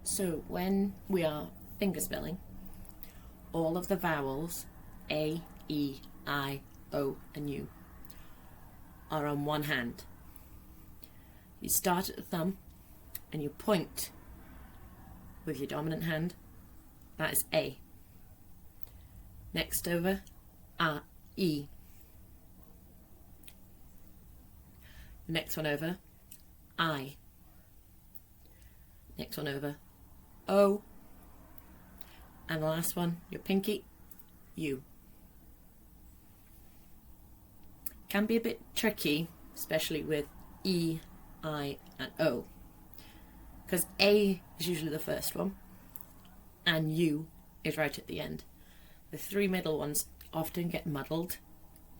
So when we are fingerspelling, all of the vowels A, E, I, O and U are on one hand. You start at the thumb and you point with your dominant hand. That is A. Next over, E. The next one over, I. Next one over, O. And the last one, your pinky, U. Can be a bit tricky, especially with E, I and O, because A is usually the first one and U is right at the end. The three middle ones often get muddled,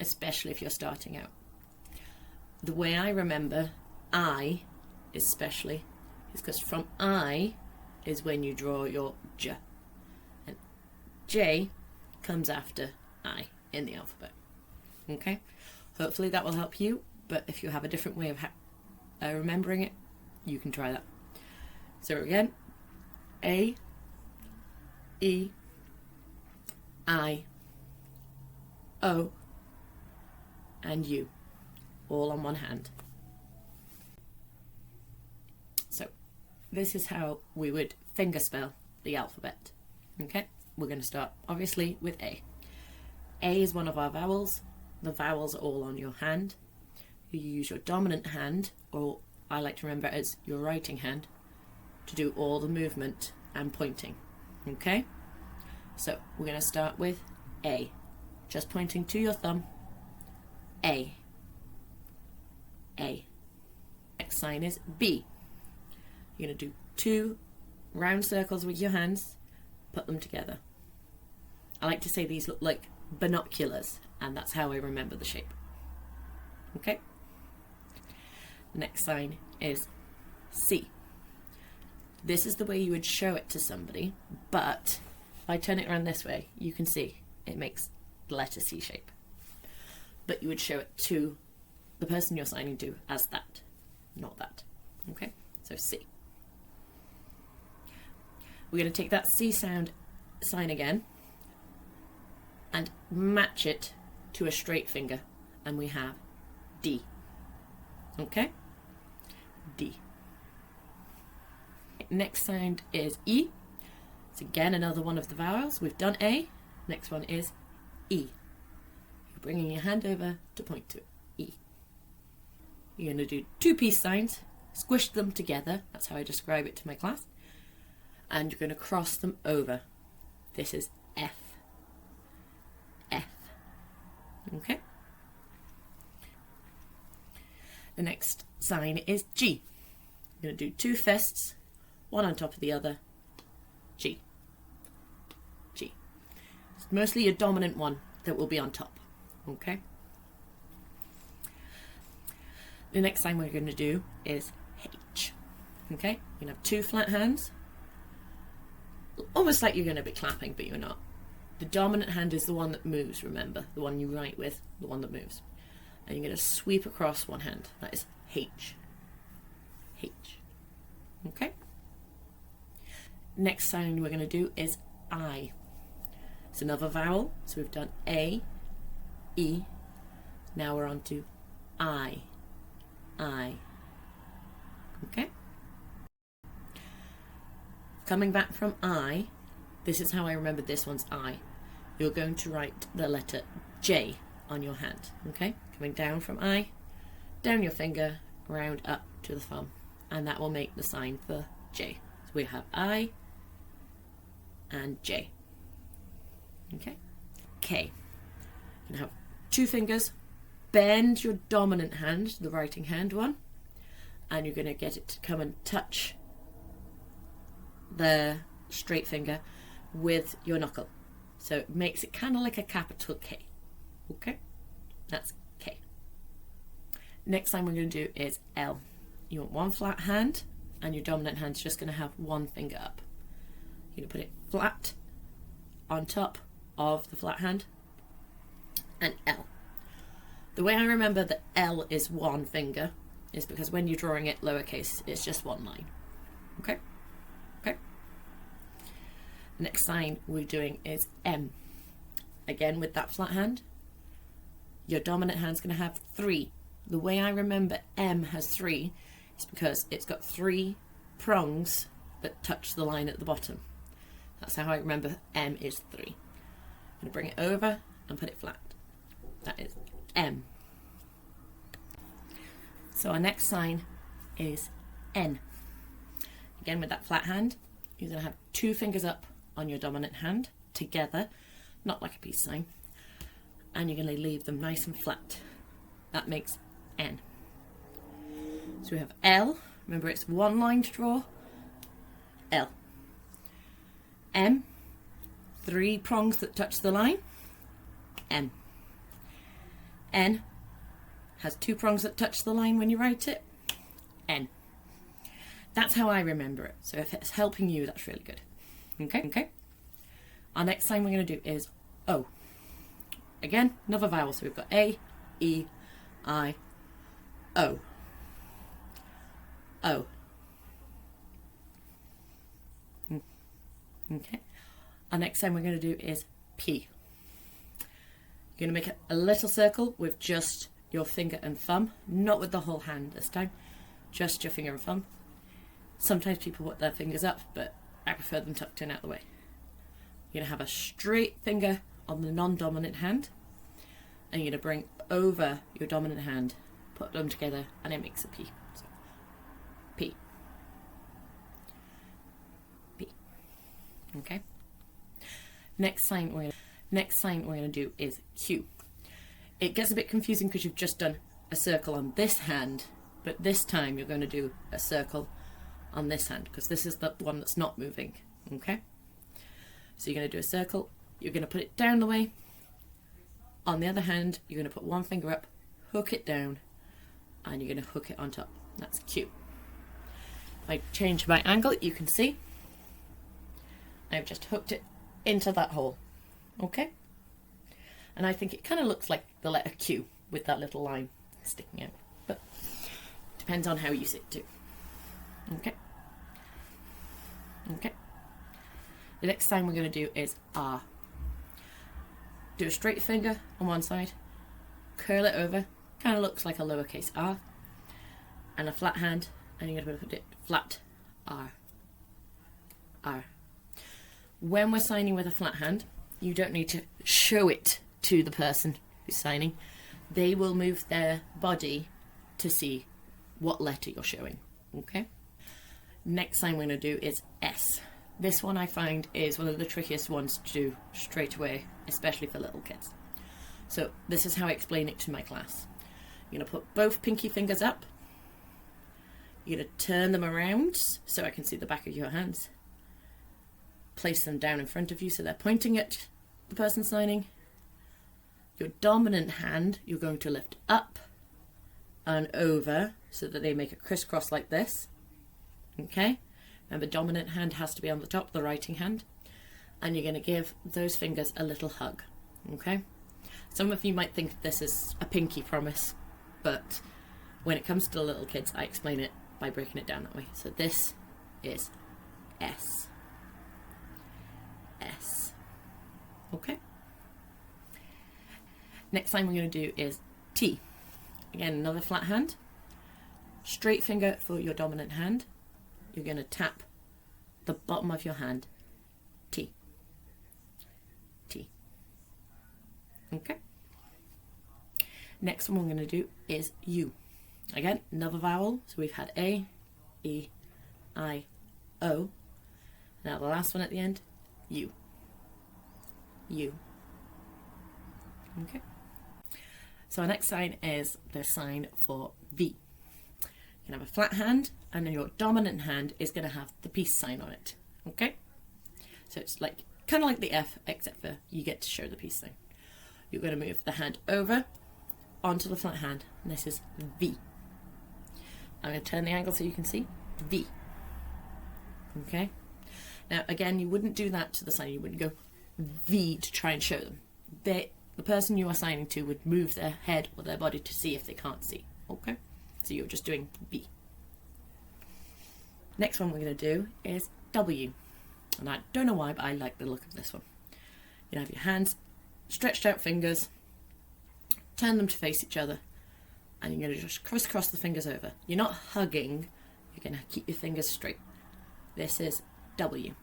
especially if you're starting out. The way I remember I especially is because from I is when you draw your J, and J comes after I in the alphabet. Okay, hopefully that will help you, but if you have a different way of remembering it, you can try that. So again, A, E, I, O and U, all on one hand. So this is how we would fingerspell the alphabet. Okay, we're going to start obviously with A. A is one of our vowels. The vowels are all on your hand. You use your dominant hand, or I like to remember it as your writing hand, to do all the movement and pointing. Okay, so we're going to start with A, just pointing to your thumb. A. A. Next sign is B. You're going to do 2 round circles with your hands, put them together. I like to say these look like binoculars, and that's how I remember the shape. Okay. The next sign is C. This is the way you would show it to somebody, but if I turn it around this way, you can see it makes the letter C shape. But you would show it to the person you're signing to as that, not that. Okay, so C. We're going to take that C sound sign again and match it to a straight finger, and we have D. Okay, D. Next sound is E. It's again another one of the vowels. We've done A. Next one is E. You're bringing your hand over to point to E. You're going to do 2 peace signs, squish them together. That's how I describe it to my class. And you're going to cross them over. This is F. F. Okay. The next sign is G. You're going to do 2 fists, one on top of the other. G. G. It's mostly your dominant one that will be on top. Okay. The next sign we're going to do is H. Okay. You're going to have 2 flat hands. Almost like you're going to be clapping, but you're not. The dominant hand is the one that moves, remember. The one you write with, the one that moves. And you're going to sweep across one hand. That is H. H. Okay? Next sound we're going to do is I. It's another vowel. So we've done A, E. Now we're on to I. I. Okay? Coming back from I, this is how I remember this one's I. You're going to write the letter J on your hand, okay? Coming down from I, down your finger, round up to the thumb, and that will make the sign for J. So we have I and J. Okay? K. You have 2 fingers, bend your dominant hand, the writing hand one, and you're going to get it to come and touch the straight finger with your knuckle. So it makes it kind of like a capital K. Okay? That's K. Next time we're going to do is L. You want 1 flat hand, and your dominant hand's just going to have 1 finger up. You're going to put it flat on top of the flat hand, and L. The way I remember that L is 1 finger is because when you're drawing it lowercase, it's just 1 line. Okay? Okay? The next sign we're doing is M. Again, with that flat hand, your dominant hand's going to have 3. The way I remember M has 3 is because it's got 3 prongs that touch the line at the bottom. That's how I remember M is 3. I'm going to bring it over and put it flat. That is M. So our next sign is N. Again, with that flat hand, you're going to have 2 fingers up on your dominant hand together, not like a peace sign, and you're going to leave them nice and flat. That makes N. So we have L. Remember, it's 1 line to draw. L. M. 3 prongs that touch the line. M. N. Has 2 prongs that touch the line when you write it. N. That's how I remember it. So if it's helping you, that's really good. Okay. Our next sign we're going to do is O. Again, another vowel. So we've got A, E, I, O. O. Okay. Our next sign we're going to do is P. You're going to make a little circle with just your finger and thumb, not with the whole hand this time, just your finger and thumb. Sometimes people put their fingers up, but I prefer them tucked in out of the way. You're going to have a straight finger on the non-dominant hand, and you're going to bring over your dominant hand, put them together, and it makes a P. So, P. P. Okay. Next sign we're going to do is Q. It gets a bit confusing because you've just done a circle on this hand, but this time you're going to do a circle on this hand because this is the one that's not moving. Okay. So you're going to do a circle. You're going to put it down the way. On the other hand, you're going to put 1 finger up, hook it down, and you're going to hook it on top. That's Q. If I change my angle, you can see I've just hooked it into that hole. Okay? And I think it kind of looks like the letter Q with that little line sticking out. But depends on how you sit too. Okay? Okay. The next sign we're going to do is R. Do a straight finger on one side, curl it over, kind of looks like a lowercase r, and a flat hand, and you're going to put it flat, R. R. When we're signing with a flat hand, you don't need to show it to the person who's signing. They will move their body to see what letter you're showing. Okay? Next sign we're going to do is S. This one I find is one of the trickiest ones to do straight away, especially for little kids. So this is how I explain it to my class. You're going to put both pinky fingers up. You're going to turn them around so I can see the back of your hands. Place them down in front of you so they're pointing at the person signing. Your dominant hand you're going to lift up and over so that they make a crisscross like this. Okay? Remember, dominant hand has to be on the top, the writing hand. And you're going to give those fingers a little hug. Okay? Some of you might think this is a pinky promise, but when it comes to little kids, I explain it by breaking it down that way. So this is S. S. Okay? Next sign we're going to do is T. Again, another flat hand. Straight finger for your dominant hand. You're going to tap the bottom of your hand. T. T. Okay. Next one we're going to do is U. Again, another vowel. So we've had A, E, I, O. Now the last one at the end, U. U. Okay. So our next sign is the sign for V. You can have a flat hand, and then your dominant hand is going to have the peace sign on it. Okay? So it's like kind of like the F, except for you get to show the peace sign. You're going to move the hand over onto the flat hand, and this is V. I'm going to turn the angle so you can see V. Okay? Now, again, you wouldn't do that to the sign. You wouldn't go V to try and show them. The person you are signing to would move their head or their body to see if they can't see. Okay? So you're just doing V. Next one we're going to do is W. And I don't know why, but I like the look of this one. You have your hands, stretched out fingers, turn them to face each other, and you're going to just crisscross the fingers over. You're not hugging, you're going to keep your fingers straight. This is W.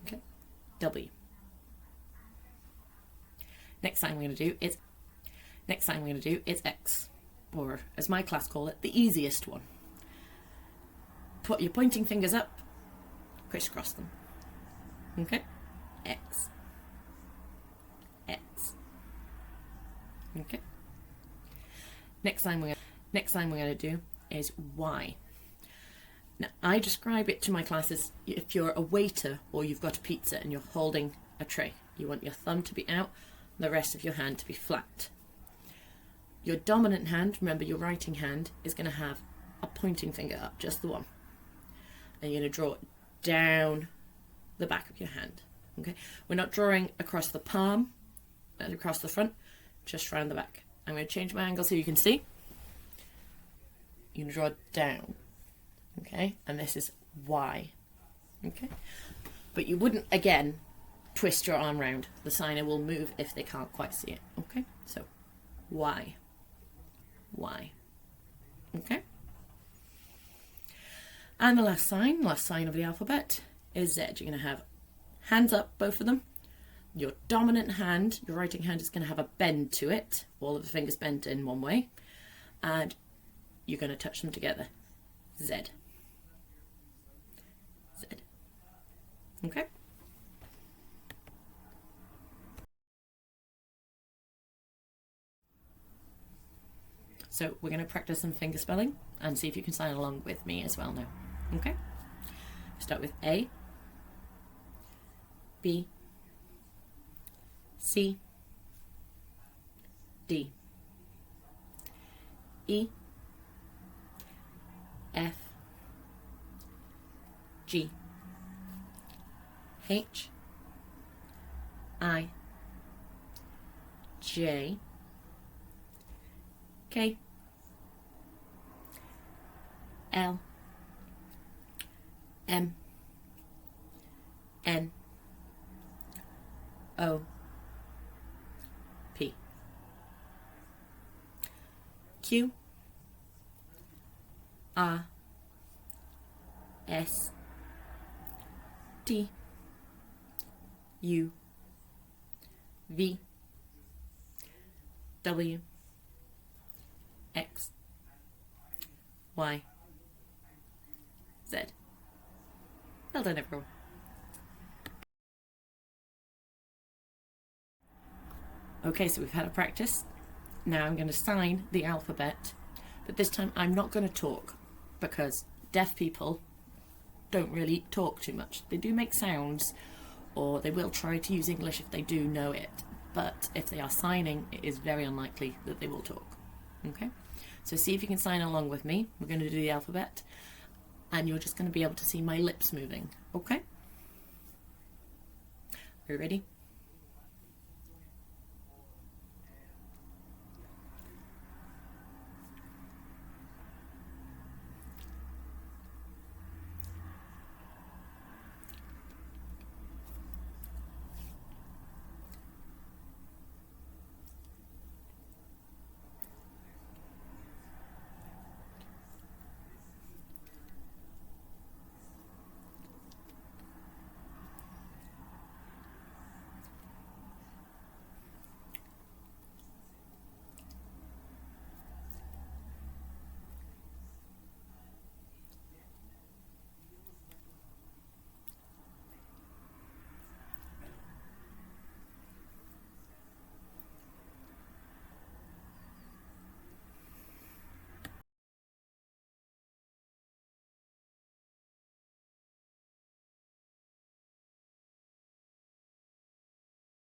Okay, W. Next sign we're going to do is X, or as my class call it, the easiest one. Put your pointing fingers up, crisscross them. Okay, X, X. Okay. Next sign we're going to do is Y. Now, I describe it to my classes if you're a waiter or you've got a pizza and you're holding a tray. You want your thumb to be out, the rest of your hand to be flat. Your dominant hand, remember your writing hand, is going to have a pointing finger up, just the one. And you're going to draw it down the back of your hand. Okay? We're not drawing across the palm and across the front, just round the back. I'm going to change my angle so you can see. You're going to draw it down. Okay? And this is Y. Okay? But you wouldn't, again, twist your arm round. The signer will move if they can't quite see it. Okay? So, Y. Y. Okay? And the last sign of the alphabet is Z. You're going to have hands up, both of them. Your dominant hand, your writing hand, is going to have a bend to it. All of the fingers bent in one way. And you're going to touch them together. Z. Z. Okay? So we're going to practice some finger spelling and see if you can sign along with me as well now. Okay? Start with A, B, C, D, E, F, G, H, I, J, K, L, M, N, O, P, Q, R, S, T, U, V, W, X, Y, Z. Well done, everyone. Okay, so we've had a practice. Now I'm going to sign the alphabet, but this time I'm not going to talk because deaf people don't really talk too much. They do make sounds, or they will try to use English if they do know it, but if they are signing, it is very unlikely that they will talk. Okay? So see if you can sign along with me. We're going to do the alphabet, and you're just going to be able to see my lips moving. Okay? Are you ready?